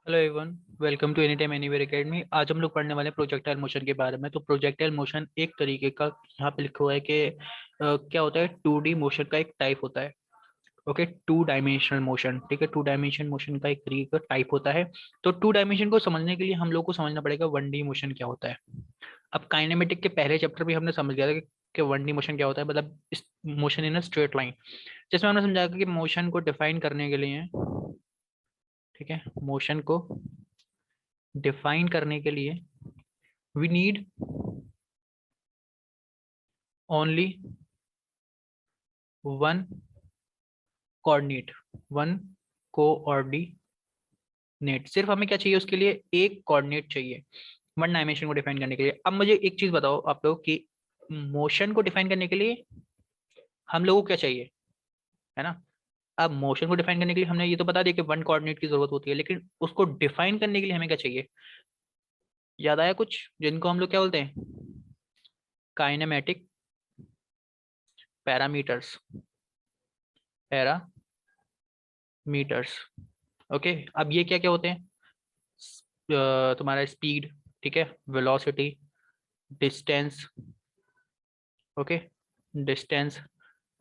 Hello everyone, welcome to Any Time Anywhere Academy. आज हम लोग पढ़ने वाले हैं प्रोजेक्टाइल मोशन के बारे में। तो प्रोजेक्टाइल मोशन एक तरीके का, यहाँ पे लिखा हुआ है कि क्या होता है, 2D मोशन का एक टाइप होता है। ओके, टू डायमेंशनल मोशन, ठीक है, टू डायमेंशन मोशन का एक तरीके का टाइप होता है। तो टू डायमेंशन को समझने के लिए हम लोग को समझना पड़ेगा 1D मोशन क्या होता है। अब काइनेमेटिक के पहले चैप्टर में हमने समझ गया था कि 1D मोशन क्या होता है, मतलब इस motion in a straight line, जिसमें हमने समझाया कि मोशन को डिफाइन करने के लिए, ठीक है, मोशन को डिफाइन करने के लिए we need only one coordinate, one coordinate। सिर्फ हमें क्या चाहिए उसके लिए, एक कोऑर्डिनेट चाहिए वन डायमेंशन को डिफाइन करने के लिए। अब मुझे एक चीज बताओ आप लोग कि मोशन को डिफाइन करने के लिए हम लोगों को क्या चाहिए, है ना। अब मोशन को डिफाइन करने के लिए हमने ये तो बता दिया कि वन कोऑर्डिनेट की जरूरत होती है, लेकिन उसको डिफाइन करने के लिए हमें क्या चाहिए, याद आया कुछ, जिनको हम लोग क्या बोलते हैं, काइनेमेटिक पैरामीटर्स, पैरामीटर्स। ओके, अब ये क्या क्या होते हैं, तुम्हारा स्पीड, ठीक है, वेलोसिटी, डिस्टेंस, ओके, डिस्टेंस,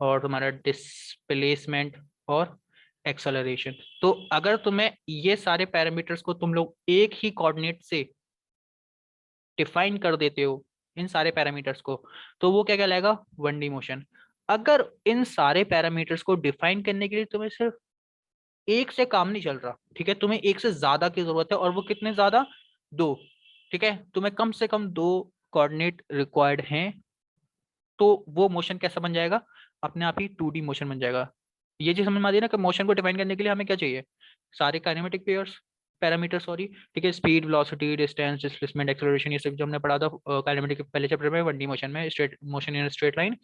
और तुम्हारा डिस्प्लेसमेंट और एक्सेलरेशन। तो अगर तुम्हें ये सारे पैरामीटर्स को तुम लोग एक ही कोऑर्डिनेट से डिफाइन कर देते हो, इन सारे पैरामीटर्स को, तो वो क्या कहलाएगा, 1D मोशन। अगर इन सारे पैरामीटर्स को डिफाइन करने के लिए तुम्हें सिर्फ एक से काम नहीं चल रहा, ठीक है, तुम्हें एक से ज्यादा की जरूरत है, और वो कितने ज्यादा, दो, ठीक है, तुम्हें कम से कम दो कोऑर्डिनेट रिक्वायर्ड हैं, तो वो मोशन कैसा बन जाएगा, अपने आप ही 2D मोशन बन जाएगा। ये चीज समझ में आ रही है ना कि मोशन को डिफाइन करने के लिए हमें क्या चाहिए, सारे काइनेमेटिक पेयर्स, पैरामीटर सॉरी, ठीक है, speed, velocity, distance, displacement, acceleration, ये सब जो हमने पढ़ा था काइनेमेटिक के पहले चैप्टर में, 1D मोशन में, straight motion in straight line.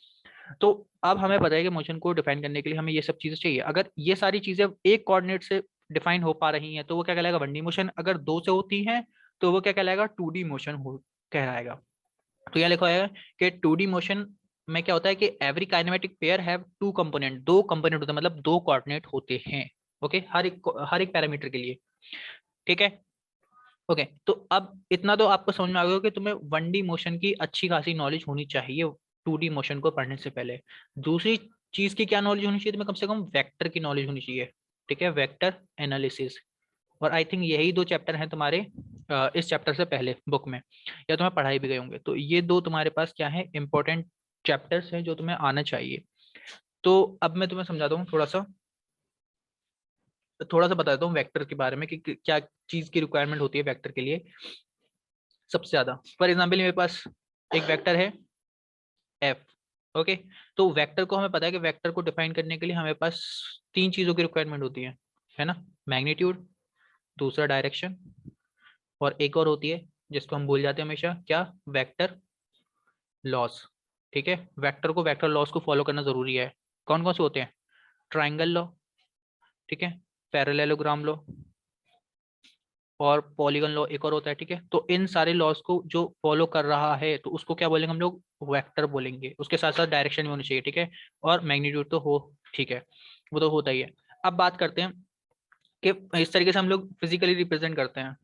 तो अब हमें पता है कि मोशन को डिफाइन करने के लिए हमें ये सब चीजें चाहिए। अगर ये सारी चीजें एक कोऑर्डिनेट से डिफाइन हो पा रही हैं तो वो क्या कहलाएगा, 1D मोशन। अगर दो से होती हैं तो वो क्या कहलाएगा, 2D मोशन हो कहलाएगा। तो यहाँ लिखा है कि 2D मोशन में क्या होता है कि every kinematic pair have two component, दो कंपोनेंट होते हैं, मतलब दो कोऑर्डिनेट होते हैं। ओके, हर एक पैरामीटर के लिए, ठीक है। ओके, तो अब इतना तो आपको समझ में आ गया कि तुम्हें 1D मोशन की अच्छी खासी नॉलेज होनी चाहिए 2D मोशन को पढ़ने से पहले। दूसरी चीज की क्या नॉलेज होनी चाहिए तुम्हें, कम से कम वेक्टर की नॉलेज होनी चाहिए, ठीक है, वेक्टर एनालिसिस। और आई थिंक यही दो चैप्टर हैं तुम्हारे इस चैप्टर से पहले बुक में, या तुम्हें पढ़ाई भी गए होंगे। तो ये दो तुम्हारे पास क्या है, इंपॉर्टेंट चैप्टर्स हैं जो तुम्हें आना चाहिए। तो अब मैं तुम्हें समझाता हूँ थोड़ा सा बता देता हूँ वेक्टर के बारे में कि क्या चीज की रिक्वायरमेंट होती है वेक्टर के लिए सबसे ज्यादा। फॉर एग्जाम्पल मेरे पास एक वेक्टर है एफ। ओके, तो वेक्टर को हमें पता है कि वेक्टर को डिफाइन करने के लिए हमें पास तीन चीजों की रिक्वायरमेंट होती है ना। मैग्नीट्यूड, दूसरा डायरेक्शन, और एक और होती है जिसको हम भूल जाते हैं हमेशा, क्या, वेक्टर लॉस। ठीक है, वेक्टर को वेक्टर लॉस को फॉलो करना जरूरी है। कौन कौन से होते हैं, ट्राइंगल लॉ, ठीक है, पैरेललोग्राम लॉ, और पॉलीगन लॉ एक और होता है, ठीक है। तो इन सारे लॉस को जो फॉलो कर रहा है तो उसको क्या बोलेंगे हम लोग, वेक्टर बोलेंगे। उसके साथ साथ डायरेक्शन भी होनी चाहिए, ठीक है, और मैग्नीट्यूड तो हो, ठीक है, वो तो होता ही है। अब बात करते हैं कि इस तरीके से हम लोग फिजिकली रिप्रेजेंट करते हैं,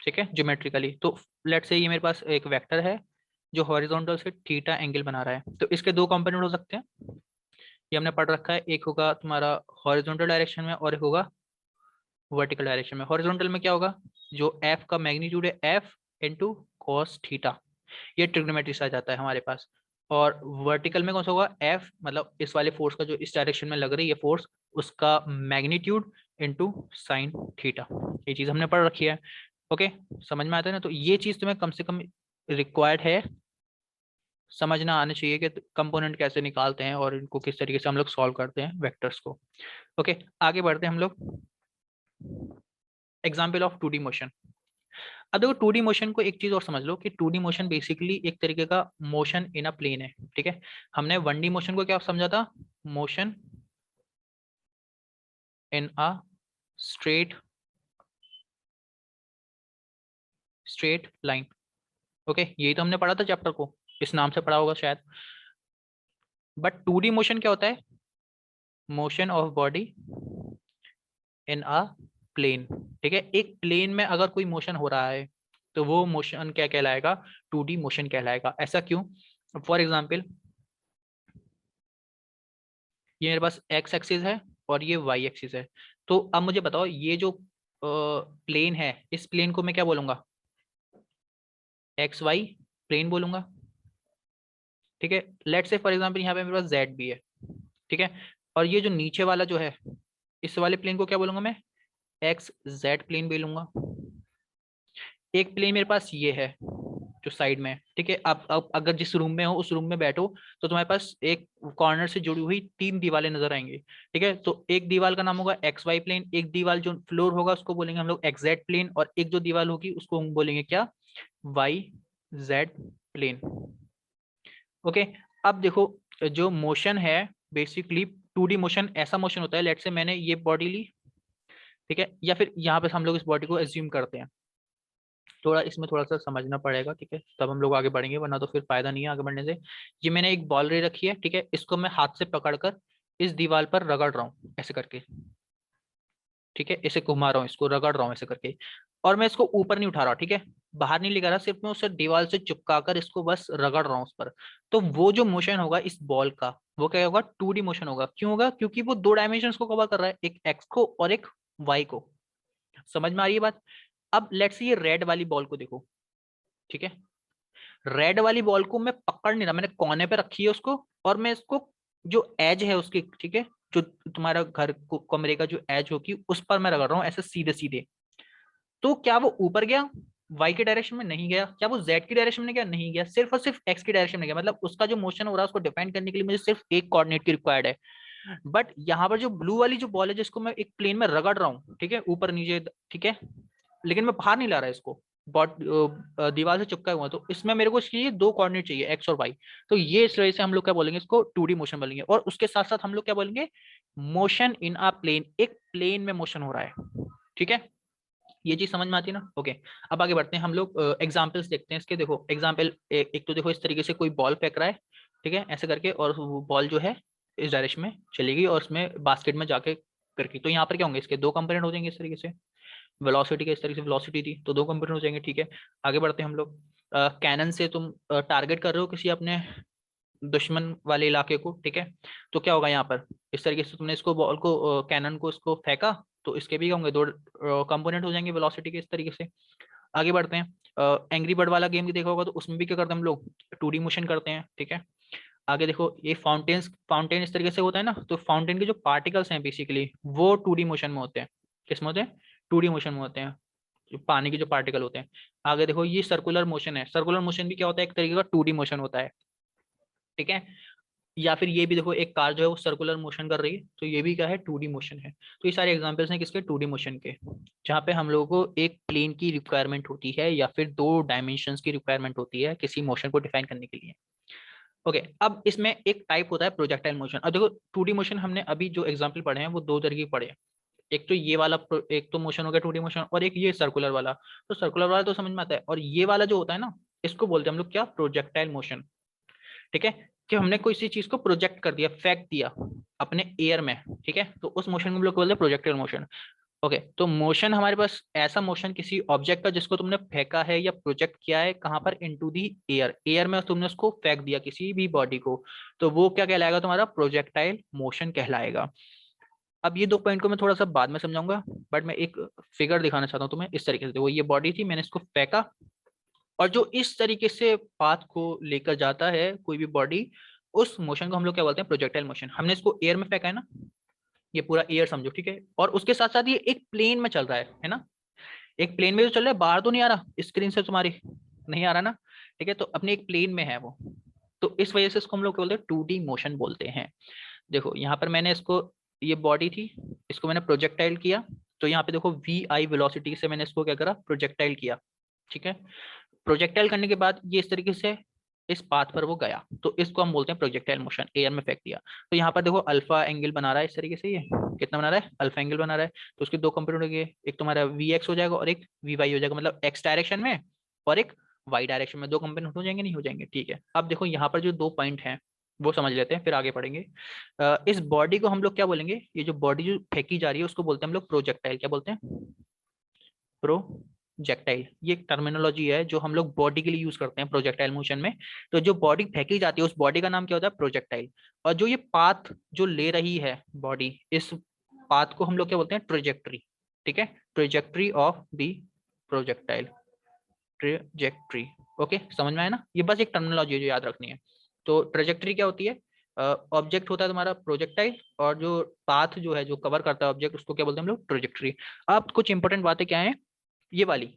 ठीक है, ज्योमेट्रिकली। तो लेट से ये मेरे पास एक वेक्टर है जो हॉरिजॉन्टल से थीटा एंगल बना रहा है, तो इसके दो कंपोनेंट हो सकते हैं, ये हमने पढ़ रखा है। एक होगा तुम्हारा हॉरिजॉन्टल डायरेक्शन में, और एक होगा वर्टिकल डायरेक्शन में। हॉरिजॉन्टल में क्या होगा, जो एफ का मैग्नीट्यूड है, एफ इंटू कॉस थीटा, ये ट्रिग्नोमेट्री से आ जाता है हमारे पास। और वर्टिकल में कौन सा होगा, एफ मतलब इस वाले फोर्स का जो इस डायरेक्शन में लग रही है फोर्स, उसका मैग्नीट्यूड इंटू साइन थीटा। ये चीज हमने पढ़ रखी है। ओके, समझ में आता है ना। तो ये चीज तुम्हें कम से कम रिक्वायर्ड है, समझना आना चाहिए कि कंपोनेंट कैसे निकालते हैं और इनको किस तरीके से हम लोग सॉल्व करते हैं वेक्टर्स को। ओके, आगे बढ़ते हैं हम लोग। Example of 2D motion. अब देखो 2D मोशन को एक चीज और समझ लो कि 2D मोशन बेसिकली एक तरीके का मोशन इन अ प्लेन है, ठीक है। हमने 1D मोशन को क्या समझा था, motion in a straight straight line. Okay, यही तो हमने पढ़ा था चैप्टर को, इस नाम से पढ़ा होगा शायद। बट 2D मोशन क्या होता है, motion of body in a plane, ठीक है। एक प्लेन में अगर कोई मोशन हो रहा है तो वो मोशन क्या कहलाएगा, 2D मोशन कहलाएगा। ऐसा क्यों? फॉर एग्जाम्पल ये मेरे पास एक्स एक्सिस है और ये वाई एक्सिस है, तो अब मुझे बताओ ये जो प्लेन है, इस प्लेन को मैं क्या बोलूंगा, एक्स वाई प्लेन बोलूंगा, ठीक है। लेट से फॉर एग्जाम्पल यहाँ पे मेरे पास जेड भी है, ठीक है। और ये जो नीचे वाला जो है, इस वाले प्लेन को क्या बोलूंगा मैं, एक्स जेड प्लेन बोलूंगा। एक प्लेन मेरे पास ये है जो साइड में है, ठीक है। अब अगर जिस रूम में हो उस रूम में बैठो तो तुम्हारे पास एक कॉर्नर से जुड़ी हुई 3 दीवारें नजर आएंगी, ठीक है। तो एक दीवार का नाम होगा एक्स वाई प्लेन, एक दीवार जो फ्लोर होगा उसको बोलेंगे हम लोग एक्स जेड प्लेन, और एक जो दीवार होगी उसको हम बोलेंगे क्या, वाई जेड प्लेन। ओके। अब देखो जो मोशन है बेसिकली 2D मोशन ऐसा मोशन होता है, लेट से मैंने ये बॉडी ली, ठीक है, या फिर यहाँ पे हम लोग इस बॉडी को एज्यूम करते हैं, थोड़ा इसमें थोड़ा सा समझना पड़ेगा, ठीक है, तब हम लोग आगे बढ़ेंगे, वरना तो फिर फायदा नहीं है आगे बढ़ने से। ये मैंने एक बॉल रे रखी है, ठीक है, इसको मैं हाथ से पकड़कर इस दीवार पर रगड़ रहा हूँ ऐसे करके, ठीक है, इसे घुमा रहा हूँ, इसको रगड़ रहा हूँ ऐसे करके, और मैं इसको ऊपर नहीं उठा रहा, ठीक है, बाहर नहीं लेकर रहा, सिर्फ मैं उसे दीवार से चिपका कर इसको बस रगड़ रहा हूँ उस पर। तो वो जो मोशन होगा इस बॉल का वो क्या होगा, 2D मोशन होगा। क्यों होगा? क्योंकि वो 2 डायमेंशन को कवर कर रहा है, एक एक्स को और एक वाई को। समझ में आ रही है बात? अब लेट्स से ये रेड वाली बॉल को देखो, ठीक है, रेड वाली बॉल को मैं पकड़ नहीं रहा, मैंने कोने पे रखी है उसको, और मैं इसको जो एज है उसकी, ठीक है, जो तुम्हारा घर को कमरे का जो एज होगी उस पर मैं रगड़ रहा हूँ ऐसे सीधे सीधे। तो क्या वो ऊपर गया वाई के डायरेक्शन में? नहीं गया। क्या वो जेड की डायरेक्शन में गया? नहीं गया। सिर्फ और सिर्फ एक्स की डायरेक्शन में गया। मतलब उसका जो मोशन हो रहा है उसको डिफाइन करने के लिए मुझे सिर्फ एक कोऑर्डिनेट की रिक्वायर्ड है। बट यहाँ पर जो ब्लू वाली जो बॉल है जिसको मैं एक प्लेन में रगड़ रहा हूँ, ठीक है, ऊपर नीचे, ठीक है, लेकिन मैं बाहर नहीं ला रहा इसको, दीवार से चिपका हुआ, तो इसमें मेरे को चाहिए 2 कोऑर्डिनेट चाहिए, एक्स और वाई। तो ये इस वजह से हम लोग क्या बोलेंगे, इसको 2D मोशन बोलेंगे। और उसके साथ साथ हम लोग क्या बोलेंगे, मोशन इन अ प्लेन, एक प्लेन में मोशन हो रहा है, ठीक है। ये चीज समझ में आती है ना? ओके। अब आगे बढ़ते हैं हम लोग, एग्जाम्पल्स देखते हैं इसके। देखो एग्जाम्पल एक तो देखो, इस तरीके से कोई बॉल फेंक रहा है, ठीक है, ऐसे करके, और वो बॉल जो है इस डायरेक्शन में चलेगी और उसमें बास्केट में जाके करके, तो यहाँ पर क्या होंगे, इसके 2 कंपोनेंट हो जाएंगे इस तरीके से। वेलोसिटी के इस तरीके से वेलोसिटी थी तो 2 कंपोनेंट हो जाएंगे, ठीक है। आगे बढ़ते हैं हम लोग, कैनन से तुम टारगेट कर रहे हो किसी अपने दुश्मन वाले इलाके को, ठीक है, तो क्या होगा यहाँ पर, इस तरीके से तुमने इसको बॉल को कैनन को इसको फेंका, तो इसके भी होंगे 2 कंपोनेंट हो जाएंगे वेलोसिटी के इस तरीके से। आगे बढ़ते हैं, एंग्री बर्ड वाला गेम भी देखा होगा, तो उसमें भी क्या करते हैं हम लोग, 2D मोशन करते हैं, ठीक है। आगे देखो ये फाउंटेन इस तरीके से होता है ना, तो फाउंटेन के जो पार्टिकल्स हैं बेसिकली वो 2D मोशन में होते हैं। किस में होते हैं? 2D मोशन में होते हैं, जो पानी के जो पार्टिकल होते हैं। आगे देखो ये सर्कुलर मोशन है, सर्कुलर मोशन भी क्या होता है, एक तरीके का 2D मोशन होता है, ठीक है। या फिर ये भी देखो, एक कार जो है वो सर्कुलर मोशन कर रही है, तो ये भी क्या है, 2D मोशन है। तो ये सारे एग्जांपल्स हैं किसके, 2D मोशन के, जहाँ पे हम लोगों को एक प्लेन की रिक्वायरमेंट होती है या फिर 2 डायमेंशंस की रिक्वायरमेंट होती है किसी मोशन को डिफाइन करने के लिए। ओके। अब इसमें एक टाइप होता है प्रोजेक्टाइल मोशन। अब देखो 2D मोशन हमने अभी जो एग्जाम्पल पढ़े हैं वो 2 तरीके के पढ़े हैं। एक तो ये वाला एक तो मोशन हो गया 2D मोशन, और एक ये सर्कुलर वाला। तो सर्कुलर वाला तो समझ में आता है, और ये वाला जो होता है ना, इसको बोलते हैं हम लोग क्या, प्रोजेक्टाइल मोशन, ठीक है। कि हमने कोई सी चीज को प्रोजेक्ट कर दिया, फेंक दिया अपने एयर में, ठीक है, तो उस मोशन को हम लोग बोलते हैं प्रोजेक्टाइल मोशन। ओके। तो मोशन हमारे पास ऐसा मोशन किसी ऑब्जेक्ट का जिसको तुमने फेंका है या प्रोजेक्ट किया है कहां पर, इनटू दी एयर, एयर में तुमने उसको फेंक दिया किसी भी बॉडी को, तो वो क्या कहलाएगा, तुम्हारा प्रोजेक्टाइल मोशन कहलाएगा। अब ये 2 पॉइंट को मैं थोड़ा सा बाद में समझाऊंगा, बट मैं एक फिगर दिखाना चाहता हूँ तुम्हें। इस तरीके से देखो, ये बॉडी थी, मैंने इसको फेंका, और जो इस तरीके से पाथ को लेकर जाता है कोई भी बॉडी, उस मोशन को हम लोग क्या बोलते हैं, प्रोजेक्टाइल मोशन। हमने इसको एयर में फेंका है ना, ये पूरा एयर समझो, ठीक है, और उसके साथ साथ ये एक प्लेन में चल रहा है ना, एक प्लेन में तो चल रहा है, बाहर तो नहीं आ रहा स्क्रीन से तुम्हारी, नहीं आ रहा ना, ठीक है, तो अपने एक प्लेन में है वो। तो इस वजह से इसको हम लोग क्या बोलते हैं, 2D मोशन बोलते हैं। देखो यहाँ पर मैंने इसको, ये बॉडी थी, इसको मैंने प्रोजेक्टाइल किया, तो यहाँ पे देखो VI वेलोसिटी से मैंने इसको क्या करा, प्रोजेक्टाइल किया, ठीक है। प्रोजेक्टाइल करने के बाद ये इस तरीके से इस पाथ पर वो गया, तो इसको हम बोलते हैं प्रोजेक्टाइल मोशन, एयर में फेंक दिया। तो यहाँ पर देखो अल्फा एंगल बना रहा है इस तरीके से, ये कितना बना रहा है, अल्फा एंगल बना रहा है। तो उसके 2 कंपोनेंट हो गए, एक तुम्हारा VX हो जाएगा और एक VY हो जाएगा, मतलब एक्स डायरेक्शन में और एक वाई डायरेक्शन में, 2 कंपोनेंट हो जाएंगे, नहीं हो जाएंगे, ठीक है। अब देखो यहाँ पर जो 2 पॉइंट हैं, वो समझ लेते हैं फिर आगे पढ़ेंगे। इस बॉडी को हम लोग क्या बोलेंगे, ये जो बॉडी जो फेंकी जा रही है उसको बोलते हैं हम लोग प्रोजेक्टाइल। क्या बोलते हैं? प्रोजेक्टाइल। ये एक टर्मिनोलॉजी है जो हम लोग बॉडी के लिए यूज करते हैं प्रोजेक्टाइल मोशन में। तो जो बॉडी फेंकी जाती है उस बॉडी का नाम क्या होता है? प्रोजेक्टाइल। और जो ये पाथ जो ले रही है बॉडी, इस पाथ को हम लोग क्या बोलते हैं? ट्रेजेक्ट्री। ठीक है, trajectory of the projectile, trajectory. Okay, समझ में आया ना? ये बस एक टर्मिनोलॉजी है जो याद रखनी है। तो ट्रेजेक्ट्री क्या होती है? ऑब्जेक्ट होता है तुम्हारा प्रोजेक्टाइल, और जो पाथ जो है जो कवर करता है ऑब्जेक्ट उसको क्या बोलते हैं हम लोग? ट्रेजेक्ट्री। अब कुछ इंपॉर्टेंट बातें क्या है, ये वाली,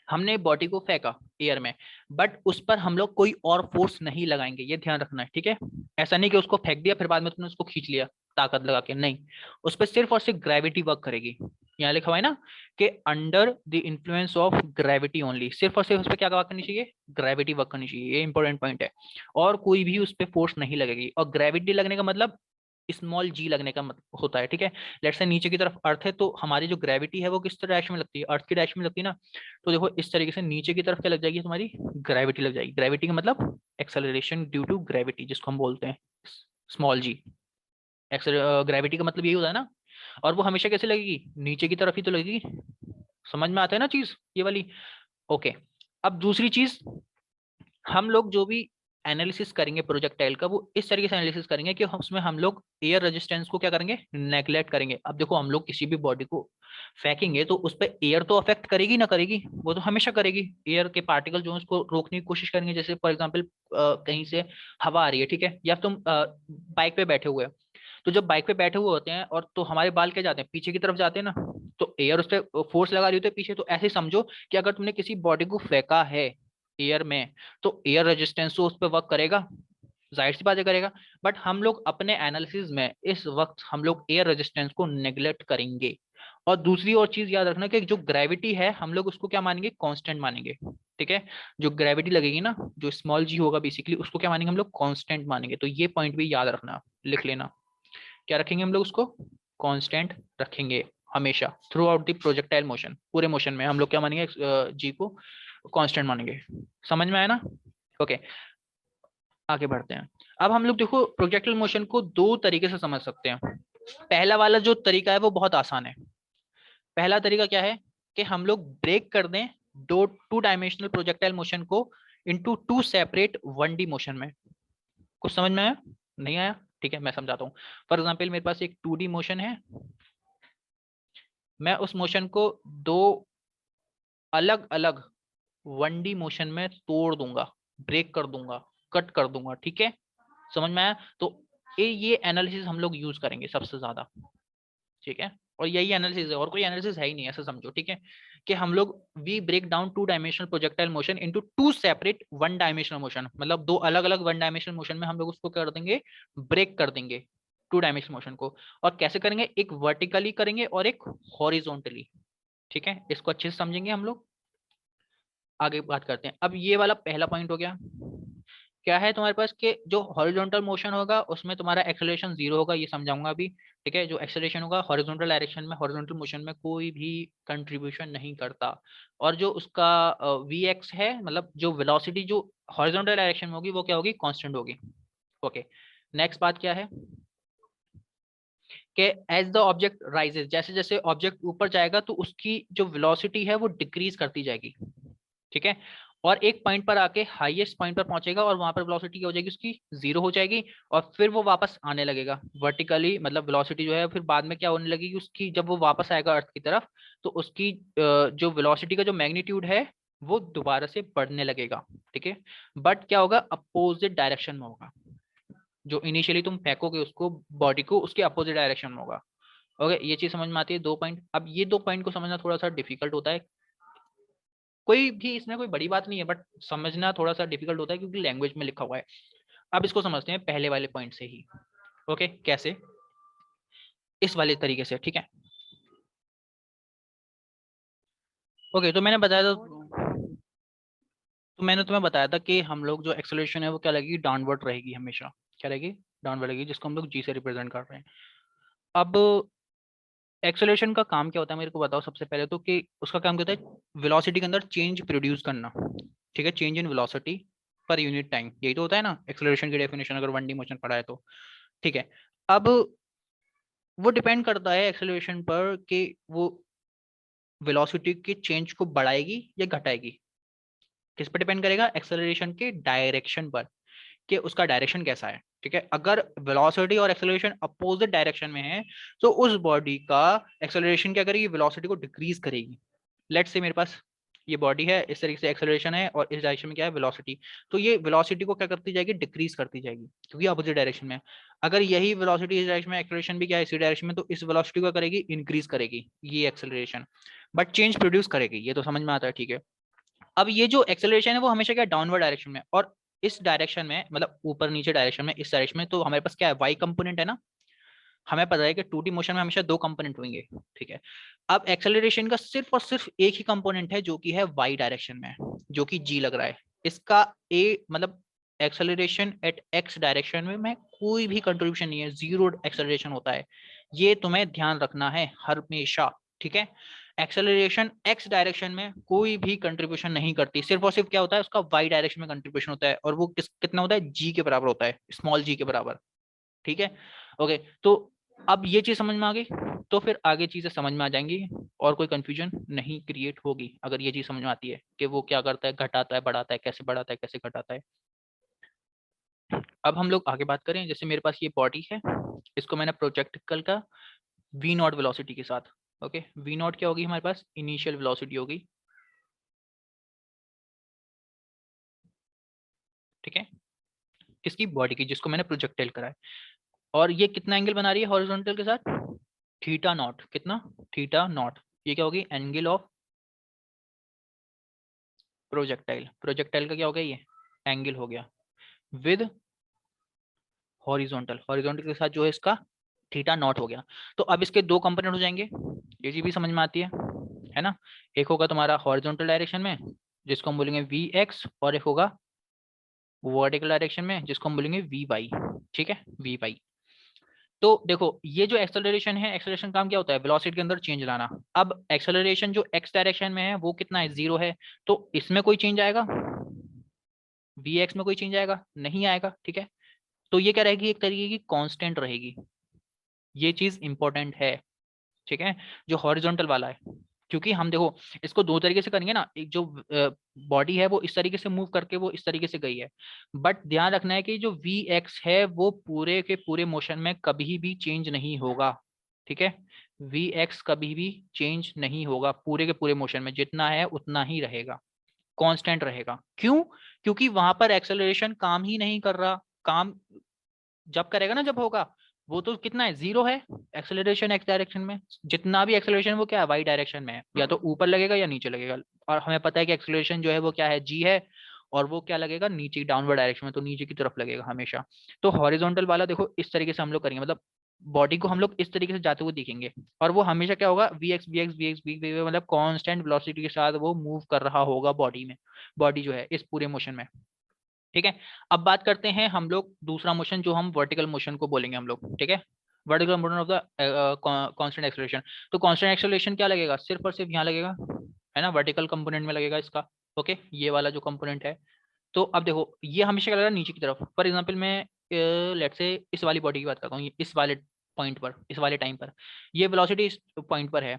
हमने बॉडी को फेंका एयर में, बट उस पर हम लोग कोई और फोर्स नहीं लगाएंगे, ये ध्यान रखना है। ठीक है, ऐसा नहीं कि उसको फेंक दिया फिर बाद में तुमने उसको खींच लिया ताकत लगा के, नहीं, उस पर सिर्फ और सिर्फ ग्रेविटी वर्क करेगी। यहाँ लिखा हुआ है ना कि under the influence of gravity only, सिर्फ और सिर्फ उस पर क्या वर्क करनी चाहिए? ग्रेविटी वर्क करनी चाहिए, ये इंपॉर्टेंट पॉइंट है। और कोई भी उस पर फोर्स नहीं लगेगी। और ग्रेविटी लगने का मतलब स्मॉल जी लगने का होता है। ठीक है, लेट्स से नीचे की तरफ अर्थ है तो हमारी जो ग्रेविटी है वो किस डायरेक्शन में लगती है? अर्थ की डायरेक्शन में लगती है ना। तो देखो इस तरीके से नीचे की तरफ क्या लग जाएगी? तुम्हारी ग्रेविटी लग जाएगी। ग्रेविटी का मतलब एक्सेलरेशन ड्यू टू ग्रेविटी, जिसको हम बोलते हैं स्मॉल जी। ग्रेविटी का मतलब यही होता है ना। और वो हमेशा कैसे लगेगी? नीचे की तरफ ही तो लगेगी। समझ में आता है ना चीज ये वाली? ओके। अब दूसरी चीज, हम लोग जो भी एनालिसिस करेंगे प्रोजेक्टाइल का वो इस तरीके से एनालिसिस करेंगे कि उसमें हम लोग एयर रेजिस्टेंस को क्या करेंगे? नेग्लेक्ट करेंगे। अब देखो हम लोग किसी भी बॉडी को फेंकेंगे तो उस पर एयर तो अफेक्ट करेगी ना करेगी? वो तो हमेशा करेगी। एयर के पार्टिकल जो है उसको रोकने की कोशिश करेंगे। जैसे फॉर एग्जाम्पल कहीं से हवा आ रही है, ठीक है, या तुम बाइक पे बैठे हुए हो, तो जब बाइक पे बैठे हुए होते हैं और तो हमारे बाल क्या जाते हैं? पीछे की तरफ जाते हैं ना। तो एयर उस पर फोर्स लगा रही होती है पीछे। तो ऐसे समझो कि अगर तुमने किसी बॉडी को फेंका है एयर में, तो एयर रेजिस्टेंस तो उस पर वर्क करेगा, जाहिर सी बात है करेगा। बट हम लोग अपने एनालिसिस में इस वक्त हम लोग एयर रेजिस्टेंस को नेग्लेक्ट करेंगे। और दूसरी और चीज याद रखना कि जो ग्रेविटी है हम लोग उसको क्या मानेंगे? कांस्टेंट मानेंगे। ठीक है, जो ग्रेविटी लगेगी ना, जो स्मॉल जी होगा बेसिकली, उसको क्या मानेंगे हम लोग? कांस्टेंट मानेंगे। तो ये पॉइंट भी याद रखना, लिख लेना। क्या रखेंगे हम लोग उसको? कांस्टेंट रखेंगे हमेशा through out the projectile motion. पूरे मोशन में हम लोग क्या मानेंगे? जी को कांस्टेंट मानेंगे। समझ में आया ना? ओके, आगे बढ़ते हैं। अब हम लोग देखो प्रोजेक्टाइल मोशन को दो तरीके से समझ सकते हैं। पहला वाला जो तरीका है वो बहुत आसान है। पहला तरीका क्या है कि हम लोग ब्रेक कर दें दो टू डायमेंशनल प्रोजेक्टाइल मोशन को into two separate 1D motion में। कुछ समझ में आया? नहीं आया? ठीक है, मैं समझाता हूँ। फॉर एग्जाम्पल मेरे पास एक 2D मोशन है, मैं उस मोशन को दो अलग अलग 1D मोशन में तोड़ दूंगा, ब्रेक कर दूंगा, कट कर दूंगा। ठीक है, समझ में आया? तो ये एनालिसिस हम लोग यूज करेंगे सबसे ज्यादा। ठीक है, और यही एनालिसिस है, और कोई एनालिसिस है ही नहीं, ऐसा समझो। ठीक है, कि हम लोग we break down two dimensional projectile motion into two separate one dimensional motion, मतलब दो अलग अलग वन डायमेंशनल मोशन में हम लोग उसको कर देंगे, ब्रेक कर देंगे टू डायमेंशनल मोशन को। और कैसे करेंगे? एक वर्टिकली करेंगे और एक हॉरिजॉन्टली। ठीक है, इसको अच्छे से समझेंगे हम लोग। आगे बात करते हैं। अब ये वाला पहला पॉइंट हो गया। क्या है तुम्हारे पास कि जो हॉरिजॉन्टल मोशन होगा उसमें तुम्हारा एक्सेलरेशन जीरो होगा, ये समझाऊंगा अभी। ठीक है, जो एक्सेलरेशन होगा हॉरिजॉन्टल डायरेक्शन में, हॉरिजॉन्टल मोशन में कोई भी कंट्रीब्यूशन नहीं करता। और जो उसका वी एक्स है, मतलब जो वेलोसिटी जो हॉरिजॉन्टल डायरेक्शन में होगी वो क्या होगी? कांस्टेंट होगी। ओके, नेक्स्ट बात क्या है कि एज द ऑब्जेक्ट राइजेस, जैसे जैसे ऑब्जेक्ट ऊपर जाएगा तो उसकी जो वेलोसिटी है वो डिक्रीज करती जाएगी। ठीक है, और एक पॉइंट पर आके हाईएस्ट पॉइंट पर पहुंचेगा और वहां पर वेलोसिटी क्या हो जाएगी? उसकी जीरो हो जाएगी। और फिर वो वापस आने लगेगा वर्टिकली, मतलब वेलोसिटी जो है फिर बाद में क्या होने लगेगी उसकी? जब वो वापस आएगा अर्थ की तरफ तो उसकी जो वेलोसिटी का जो मैग्नीट्यूड है वो दोबारा से बढ़ने लगेगा। ठीक है, बट क्या होगा? अपोजिट डायरेक्शन में होगा। जो इनिशियली तुम फेंकोगे उसको, बॉडी को, उसके अपोजिट डायरेक्शन में होगा। ओके, ये चीज समझ में आती है? दो पॉइंट। अब ये दो पॉइंट को समझना थोड़ा सा डिफिकल्ट होता है, कोई भी इसमें कोई बड़ी बात नहीं है, बट समझना थोड़ा सा डिफिकल्ट होता है क्योंकि लैंग्वेज में लिखा हुआ है। अब इसको समझते हैं पहले वाले पॉइंट से ही। ओके, कैसे? इस वाले तरीके से। ठीक है, ओके, तो मैंने बताया था, तो मैंने तुम्हें बताया था कि हम लोग जो एक्सेलरेशन है वो क्या लगेगी? डाउनवर्ड रहेगी हमेशा। क्या रहेगी? डाउनवर्ड रहेगी, जिसको हम लोग जी से रिप्रेजेंट कर रहे हैं। अब एक्सेलरेशन का काम क्या होता है मेरे को बताओ सबसे पहले तो, कि उसका काम क्या होता है? वेलोसिटी के अंदर चेंज प्रोड्यूस करना। ठीक है, change in velocity per unit time, यही तो होता है ना एक्सेलरेशन की डेफिनेशन अगर 1D मोशन पढ़ा है तो। ठीक है, अब वो डिपेंड करता है एक्सेलरेशन पर कि वो वेलोसिटी के चेंज को बढ़ाएगी या घटाएगी। किस पर डिपेंड करेगा? एक्सेलरेशन के डायरेक्शन पर, कि उसका डायरेक्शन कैसा है। ठीक है, अगर वेलोसिटी और एक्सेलरेशन अपोजिट डायरेक्शन में है तो उस बॉडी का एक्सेलरेशन क्या करेगी? वेलोसिटी को डिक्रीज करेगी। लेट्स से मेरे पास ये बॉडी है, इस तरीके से एक्सेलरेशन है और इस डायरेक्शन में क्या है? वेलोसिटी। तो ये वेलोसिटी को क्या करती जाएगी? डिक्रीज करती जाएगी, क्योंकि अपोजिट डायरेक्शन में है। अगर यही वेलोसिटी इस डायरेक्शन में, एक्सेलरेशन भी क्या है? इसी डायरेक्शन में, तो इस वेलोसिटी को करेगी? इंक्रीज करेगी ये एक्सेलरेशन, बट चेंज प्रोड्यूस करेगी। ये तो समझ में आता है, ठीक है। अब ये जो एक्सेलरेशन है वो हमेशा क्या? डाउनवर्ड डायरेक्शन में, और इस डायरेक्शन में मतलब ऊपर नीचे डायरेक्शन में, इस डायरेक्शन में तो हमारे पास क्या है? वाई कंपोनेंट है ना। हमें पता है कि 2D मोशन में हमेशा दो कंपोनेंट होंगे। ठीक है, अब एक्सेलरेशन का सिर्फ और सिर्फ एक ही कंपोनेंट है जो कि है वाई डायरेक्शन में, जो कि जी लग रहा है। इसका ए मतलब एक्सेलरेशन एट एक्स डायरेक्शन में कोई भी कंट्रीब्यूशन नहीं है, जीरो एक्सेलरेशन होता है। ये तुम्हें ध्यान रखना है हमेशा। ठीक है, एक्सेलरेशन एक्स डायरेक्शन में कोई भी कंट्रीब्यूशन नहीं करती, सिर्फ और सिर्फ क्या होता है? उसका वाई डायरेक्शन में कंट्रीब्यूशन होता है, और वो कितना होता है? जी के बराबर होता है, स्मॉल जी के बराबर। ठीक है, ओके। तो अब ये चीज समझ में आ गई, तो फिर आगे चीजें समझ में आ जाएंगी और कोई कंफ्यूजन नहीं क्रिएट होगी अगर ये चीज समझ में आती है कि वो क्या करता है? घटाता है, बढ़ाता है, कैसे बढ़ाता है, कैसे घटाता है। अब हम लोग आगे बात करें, जैसे मेरे पास ये बॉडी है, इसको मैंने प्रोजेक्टिकल का वी नॉट वेलोसिटी के साथ। ओके, वी नॉट क्या होगी? हमारे पास इनिशियल वेलोसिटी होगी। ठीक है, किसकी? बॉडी की, जिसको मैंने प्रोजेक्टाइल करा है। और ये कितना एंगल बना रही है हॉरिजॉन्टल के साथ? Theta naught. कितना? Theta naught. ये क्या होगी? Angle of projectile. प्रोजेक्टाइल का क्या हो गया? ये एंगल हो गया विद हॉरिजॉन्टल। हॉरिजॉन्टल के साथ जो है इसका थीटा नॉट हो गया। तो अब इसके दो कंपोनेंट हो जाएंगे, ये चीज भी समझ में आती है ना। एक होगा तुम्हारा हॉरिजॉन्टल डायरेक्शन में, जिसको हम बोलेंगे वी एक्स, और एक होगा वर्टिकल डायरेक्शन में, जिसको हम बोलेंगे वी वाई। ठीक है, वी वाई। तो देखो, ये जो एक्सेलरेशन है, एक्सेलरेशन काम क्या होता है? वेलोसिटी के अंदर चेंज लाना। अब एक्सेलरेशन जो एक्स डायरेक्शन में है वो कितना है? जीरो है। तो इसमें कोई चेंज आएगा? वी एक्स में कोई चेंज आएगा? नहीं आएगा। ठीक है, तो ये क्या रहेगी? एक तरीके की कांस्टेंट रहेगी। ये चीज इंपॉर्टेंट है। ठीक है, जो हॉरिजॉन्टल वाला है, क्योंकि हम देखो इसको दो तरीके से करेंगे ना। एक जो बॉडी है वो इस तरीके से मूव करके वो इस तरीके से गई है, बट ध्यान रखना है कि जो वी एक्स है वो पूरे के पूरे मोशन में कभी भी चेंज नहीं होगा। ठीक है, वी एक्स कभी भी चेंज नहीं होगा, पूरे के पूरे मोशन में जितना है उतना ही रहेगा, कांस्टेंट रहेगा। क्यों? क्योंकि वहां पर एक्सेलरेशन काम ही नहीं कर रहा। काम जब करेगा ना, जब होगा, वो तो कितना है? जीरो है। एक्सेलरेशन एक्स डायरेक्शन में, जितना भी एक्सेलरेशन वो क्या है? वाई डायरेक्शन में है, या तो ऊपर लगेगा या नीचे लगेगा। और हमें पता है कि एक्सेलरेशन जो है वो क्या है? जी है। और वो क्या लगेगा? नीचे, डाउनवर्ड डायरेक्शन में, तो नीचे की तरफ लगेगा हमेशा। तो हॉरिजॉन्टल वाला देखो इस तरीके से हम लोग करेंगे, मतलब बॉडी को हम लोग इस तरीके से जाते हुए दिखेंगे, और वो हमेशा क्या होगा? V X V X V X V, मतलब कॉन्स्टेंट वेलोसिटी के साथ वो मूव कर रहा होगा बॉडी में, बॉडी जो है इस पूरे मोशन में। ठीक है, अब बात करते हैं हम लोग दूसरा मोशन, जो हम वर्टिकल मोशन को बोलेंगे हम लोग। ठीक है, vertical motion of the constant acceleration. तो कांस्टेंट एक्सेलरेशन क्या लगेगा? सिर्फ और सिर्फ यहाँ लगेगा, है ना, वर्टिकल कंपोनेंट में लगेगा इसका। ओके, ये वाला जो कंपोनेंट है। तो अब देखो ये हमेशा क्या लगेगा? नीचे की तरफ। फॉर एग्जाम्पल मैं लेट से इस वाली बॉडी की बात करता हूँ, इस वाले पॉइंट पर, इस वाले टाइम पर ये वेलोसिटी इस पॉइंट पर है।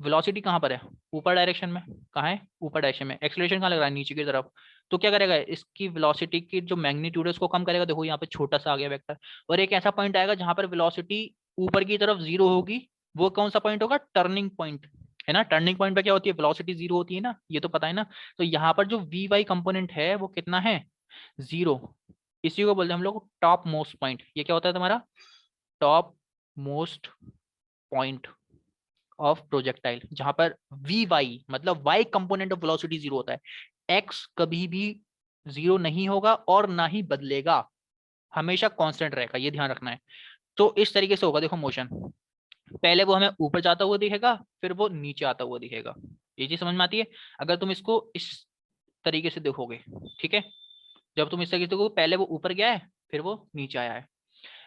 वेलोसिटी कहाँ पर है? ऊपर डायरेक्शन में। कहाँ है? ऊपर डायरेक्शन में। एक्सेलरेशन कहाँ लग रहा है? नीचे की तरफ। तो क्या करेगा? इसकी वेलोसिटी की जो मैग्नीट्यूड है उसको कम करेगा। देखो यहाँ पे छोटा सा आ गया वेक्टर, और एक ऐसा पॉइंट आएगा जहां पर वेलोसिटी ऊपर की तरफ जीरो होगी। वो कौन सा पॉइंट होगा? टर्निंग पॉइंट, है ना। टर्निंग पॉइंट पे क्या होती है? वेलोसिटी जीरो होती है ना, ये तो पता है ना। तो यहाँ पर जो वी वाई कंपोनेंट है वो कितना है? जीरो। इसी को बोलते हैं हम लोग टॉप मोस्ट पॉइंट। ये क्या होता है तुम्हारा? Top most point of projectile, जहां पर वी वाई मतलब Y component of velocity zero होता है। एक्स कभी भी जीरो नहीं होगा और ना ही बदलेगा, हमेशा कांस्टेंट रहेगा, ये ध्यान रखना है। तो इस तरीके से होगा देखो मोशन, पहले वो हमें ऊपर जाता हुआ दिखेगा, फिर वो नीचे आता हुआ दिखेगा। ये चीज समझ में आती है अगर तुम इसको इस तरीके से देखोगे। ठीक है, जब तुम इस तरीके से देखोगे, पहले वो ऊपर गया है, फिर वो नीचे आया है।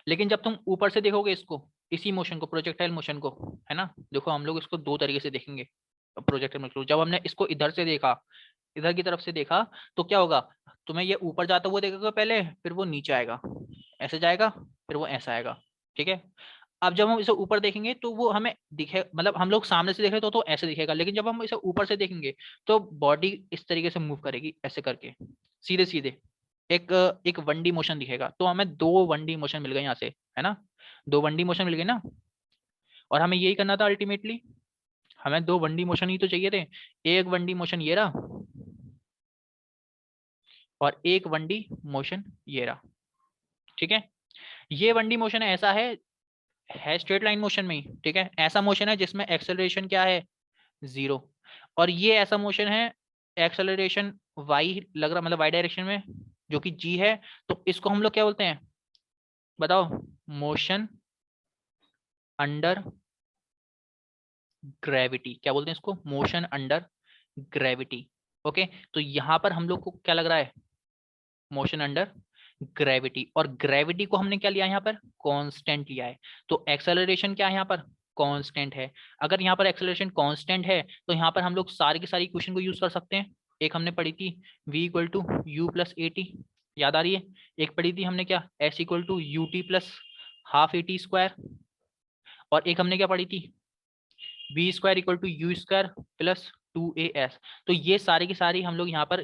लेकिन जब तुम ऊपर से देखोगे इसको, इसी मोशन को, प्रोजेक्टाइल मोशन को, है ना, देखो हम लोग इसको दो तरीके से देखेंगे। प्रोजेक्टाइल मोशन जब हमने इसको इधर से देखा, इधर की तरफ से देखा तो क्या होगा, तुम्हें ये ऊपर जाता हुआ देखेगा पहले, फिर वो नीचे आएगा, ऐसे जाएगा, फिर वो ऐसा आएगा, ठीक है। अब जब हम इसे ऊपर देखेंगे तो वो हमें दिखे, मतलब हम लोग सामने से देख रहे तो ऐसे दिखेगा, लेकिन जब हम इसे ऊपर से देखेंगे तो बॉडी इस तरीके से मूव करेगी, ऐसे करके सीधे सीधे एक एक 1D मोशन दिखेगा। तो हमें 2 1D मोशन मिल गए यहाँ से, है ना, 2 1D मोशन मिल गए ना। और हमें यही करना था अल्टीमेटली, हमें 2 1D मोशन ही तो चाहिए थे। एक 1D मोशन ये रहा, और एक 1D मोशन ये रहा, ठीक है। ये 1D मोशन ऐसा है स्ट्रेट लाइन मोशन में ही, ठीक है। ऐसा मोशन है जिसमें एक्सेलरेशन क्या है, 0। और ये ऐसा मोशन है एक्सेलरेशन वाई लग रहा, मतलब वाई डायरेक्शन में, जो कि जी है। तो इसको हम लोग क्या बोलते हैं, बताओ, मोशन अंडर ग्रेविटी। क्या बोलते हैं इसको, मोशन अंडर ग्रेविटी। ओके, तो यहां पर हम लोग को क्या लग रहा है, मोशन अंडर ग्रेविटी। और ग्रेविटी को हमने क्या लिया यहाँ पर, कांस्टेंट लिया है। तो एक्सेलरेशन क्या है यहाँ पर, कांस्टेंट है। अगर यहाँ पर एक्सेलरेशन कांस्टेंट है तो यहाँ पर हम लोग सारी की सारी इक्वेशन को यूज कर सकते हैं। एक हमने पढ़ी थी v equal to U plus A T, याद आ रही है। एक पढ़ी थी हमने क्या, s equal to U T plus half A T square. और एक हमने क्या पढ़ी थी, V square equal to U square plus 2as। तो ये सारी की सारी हम लोग यहाँ पर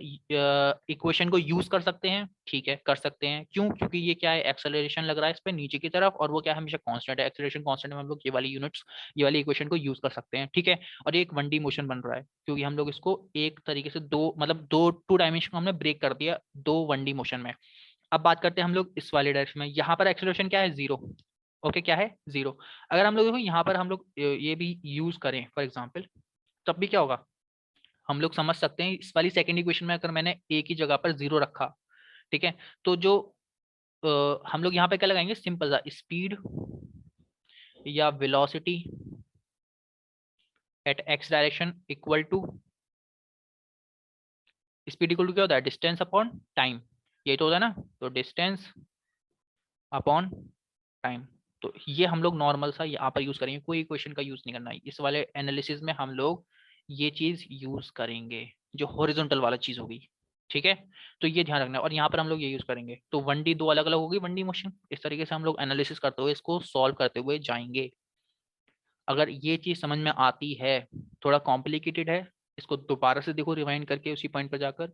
इक्वेशन को यूज कर सकते हैं, ठीक है, कर सकते हैं। क्यों, क्योंकि ये क्या है, एक्सेलरेशन लग रहा है इस पे नीचे की तरफ, और वो क्या है, हमेशा कांस्टेंट है। एक्सेलरेशन कांस्टेंट में हम लोग ये वाली यूनिट्स, ये वाली इक्वेशन को यूज कर सकते हैं, ठीक है। और ये एक 1D मोशन बन रहा है, क्योंकि हम लोग इसको एक तरीके से दो, मतलब दो 2 डायमेंशन को हमने ब्रेक कर दिया 2 1D मोशन में। अब बात करते हैं हम लोग इस वाले डायरेक्शन में। यहाँ पर एक्सेलरेशन क्या है, 0। ओके, क्या है, 0। अगर हम लोग देखो यहाँ पर हम लोग ये भी यूज करें फॉर एग्जाम्पल, तब भी क्या होगा, हम लोग समझ सकते हैं। इस वाली सेकंड इक्वेशन में अगर मैंने ए की जगह पर 0 रखा, ठीक है, तो जो हम लोग यहाँ पे क्या लगाएंगे, सिंपल सा स्पीड या velocity at X direction equal to, speed equal to क्या होता है, डिस्टेंस अपॉन टाइम, ये तो होता है ना। तो डिस्टेंस अपॉन टाइम। तो ये हम लोग नॉर्मल सा यहाँ पर यूज करेंगे, कोई इक्वेशन का यूज नहीं करना है इस वाले एनालिसिस में। हम लोग ये चीज यूज करेंगे जो हॉरिजॉन्टल वाला चीज होगी, ठीक है। तो ये ध्यान रखना है, और यहाँ पर हम लोग ये यूज करेंगे। तो 1D 2 अलग अलग होगी 1D मोशन, इस तरीके से हम लोग एनालिसिस करते हुए इसको सॉल्व करते हुए जाएंगे। अगर ये चीज समझ में आती है, थोड़ा कॉम्प्लिकेटेड है, इसको दोबारा से देखो रिवाइंड करके उसी पॉइंट पर जाकर,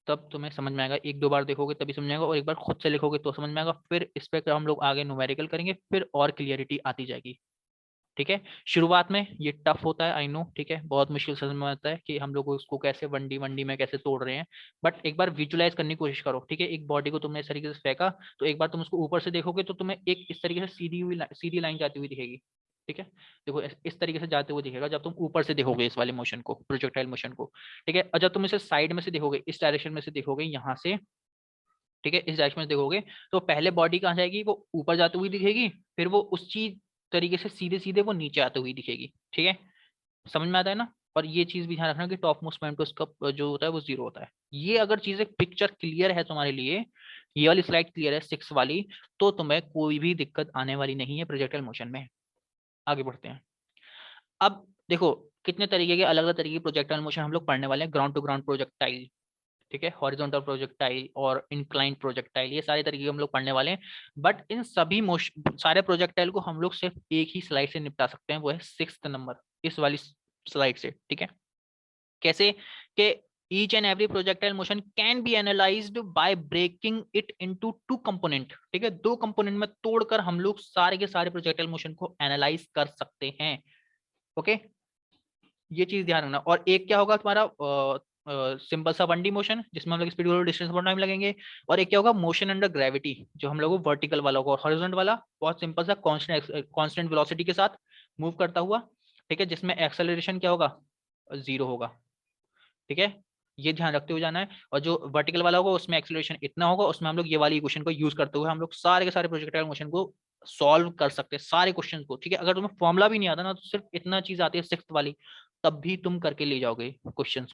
तब तुम्हें समझ में आएगा। एक दो बार देखोगे तभी समझ में आएगा, और एक बार खुद से लिखोगे तो समझ में आएगा। फिर इस पर हम लोग आगे न्यूमेरिकल करेंगे, फिर और क्लियरिटी आती जाएगी, ठीक है। शुरुआत में ये टफ होता है, आई नो, ठीक है, बहुत मुश्किल समझ में आता है कि हम लोग उसको कैसे 1D में कैसे तोड़ रहे हैं। बट एक बार विजुलाइज करने की कोशिश करो, ठीक है। एक बॉडी को तुमने इस तरीके से फेंका, तो एक बार तुम उसको ऊपर से देखोगे तो तुम्हें एक इस तरीके से सीधी लाइन जाती हुई दिखेगी, ठीक है। देखो इस तरीके से जाते हुए दिखेगा जब तुम ऊपर से देखोगे इस वाले मोशन को, प्रोजेक्टाइल मोशन को, ठीक है। और जब तुम इसे साइड में से देखोगे, इस डायरेक्शन में से देखोगे यहाँ से, ठीक है, इस डायरेक्शन में देखोगे, तो पहले बॉडी कहाँ जाएगी, वो ऊपर जाती हुई दिखेगी, फिर वो उस चीज तरीके से सीधे सीधे वो नीचे आते हुई दिखेगी, ठीक है। समझ में आता है ना। और ये चीज भी ध्यान रखना कि टॉप मोस्ट पॉइंट पे उसका जो होता है वो 0 होता है। ये अगर चीजें पिक्चर क्लियर है तुम्हारे लिए, ये वाली स्लाइड क्लियर है 6 वाली, तो तुम्हें कोई भी दिक्कत आने वाली नहीं है प्रोजेक्टाइल मोशन में। आगे बढ़ते हैं। अब देखो कितने तरीके के, अलग अलग तरीके के प्रोजेक्टाइल मोशन हम लोग पढ़ने वाले हैं। ग्राउंड टू ग्राउंड प्रोजेक्टाइल, ठीक है, हॉरिजॉन्टल प्रोजेक्टाइल और इंक्लाइंड प्रोजेक्टाइल, ये सारे तरीके हम लोग पढ़ने वाले हैं। बट इन सभी सारे प्रोजेक्टाइल को हम लोग सिर्फ एक ही स्लाइड से निपटा सकते हैं, वो है 6th नंबर, इस वाली स्लाइड से, ठीक है। कैसे कि each and every projectile motion can be analyzed by breaking it into 2 component, ठीक है। 2 कंपोनेंट में तोड़कर हम लोग सारे के सारे प्रोजेक्टाइल मोशन को एनालाइज कर सकते हैं, ओके। ये चीज ध्यान रखना। और एक क्या होगा तुम्हारा सिंपल सा 1D मोशन, जिसमें हम लोग स्पीड और डिस्टेंस पर टाइम लगेंगे। और एक क्या होगा, मोशन अंडर ग्रेविटी, जो हम लोग वर्टिकल वाला होगा, और हॉरिजॉन्टल वाला बहुत सिंपल सा कांस्टेंट वेलोसिटी के साथ मूव करता हुआ, ठीक है, जिसमें एक्सेलरेशन क्या होगा, 0 होगा, ठीक है। ये ध्यान रखते हुए जाना है। और जो वर्टिकल वाला होगा उसमें एक्सेलरेशन इतना होगा, उसमें हम लोग ये वाली इक्वेशन को यूज करते हुए हम लोग सारे के सारे प्रोजेक्टाइल मोशन को सॉल्व कर सकते हैं, सारे क्वेश्चन को, ठीक है। अगर तुम्हें फॉर्मुला भी नहीं आता ना, तो सिर्फ इतना चीज आती है 6th वाली, तब भी तुम करके ले जाओगे क्वेश्चंस